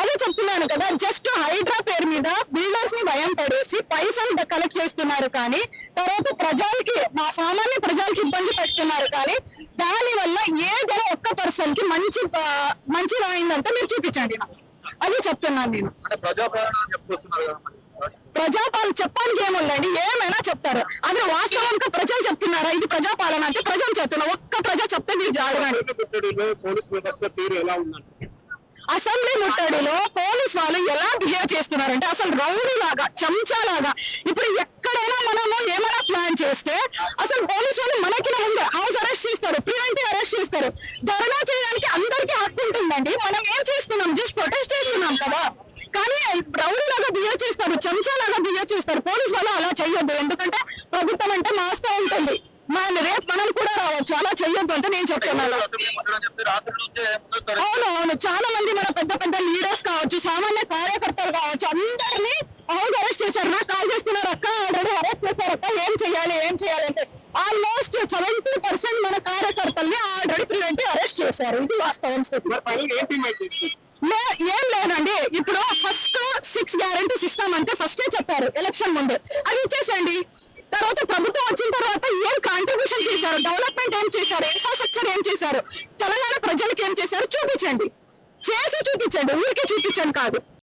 అదే చెప్తున్నాను కదా, జస్ట్ హైడ్రా పేరు మీద బిల్డర్స్ ని భయం పడేసి పైసలు కలెక్ట్ చేస్తున్నారు కానీ తర్వాత ప్రజలకి, మా సామాన్య ప్రజలకి ఇబ్బంది పెడుతున్నారు కానీ దాని వల్ల ఏదైనా ఒక్క పర్సన్ కి మంచి రాయిందంటే మీరు చూపించండి నాకు. అది చెప్తున్నాను నేను. ప్రజాపాలన చెప్పడానికి ఏముందండి, ఏమైనా చెప్తారు. అది వాస్తవంగా ప్రజలు చెప్తున్నారా ఇది ప్రజాపాలన అంటే? ప్రజలు చెప్తున్నారు, ఒక్క ప్రజ చెప్తే మీరు అడగండి. అసెంబ్లీ ముట్టడిలో పోలీస్ వాళ్ళు ఎలా బిహేవ్ చేస్తున్నారంటే అసలు రౌడీ లాగా, చెంచాలాగా. ఇప్పుడు ఎక్కడైనా మనము ఏమైనా ప్లాన్ చేస్తే అసలు పోలీస్ వాళ్ళు మనకి ముందు హౌస్ అరెస్ట్ చేస్తారు, ప్రివెంటివ్ అరెస్ట్ చేస్తారు. ధర్నా చేయడానికి అందరికీ హక్కు ఉంటుందండి. మనం ఏం చేస్తున్నాం, జస్ట్ ప్రొటెస్ట్ చేస్తున్నాం కదా. కానీ రౌడీ లాగా బిహేవ్ చేస్తారు, చెంచాలాగా బిహేవ్ చేస్తారు. పోలీస్ వాళ్ళు అలా చెయ్యొద్దు, ఎందుకంటే ప్రభుత్వం అంటే మాస్తా ఉంటుంది. రేపు మనం కూడా రావచ్చు, అలా చెయ్యొద్దు అంటే నేను చెప్తున్నాను. అవును, చాలా మంది మన పెద్ద పెద్ద లీడర్స్ కావచ్చు, సామాన్య కార్యకర్తలు కావచ్చు, అందరినీ హౌస్ అరెస్ట్ చేశారు. నాకు కాల్ చేస్తున్నారు, అక్క ఆల్రెడీ అరెస్ట్ చేశారు అక్క, ఏం చేయాలి అంటే ఆల్మోస్ట్ 70% మన కార్యకర్తల్ని ఆల్రెడీ ప్రివెంటివ్ అరెస్ట్ చేశారు. ఇది వాస్తవం. ఏం లేదండి, ఇప్పుడు ఫస్ట్ 6 గ్యారెంటీస్ ఇస్తామంటే ఫస్టే చెప్పారు ఎలక్షన్ ముందు, అది ఇచ్చేసండి. తర్వాత ప్రభుత్వం వచ్చిన తర్వాత ఏం కాంట్రిబ్యూషన్ చేశారు, డెవలప్మెంట్ ఏం చేశారు, ఇన్ఫ్రాస్ట్రక్చర్ ఏం చేశారు, తెలంగాణ ప్రజలకు ఏం చేశారు చూపించండి, చేసి చూపించండి, ఊరికే చూపించండి కాదు.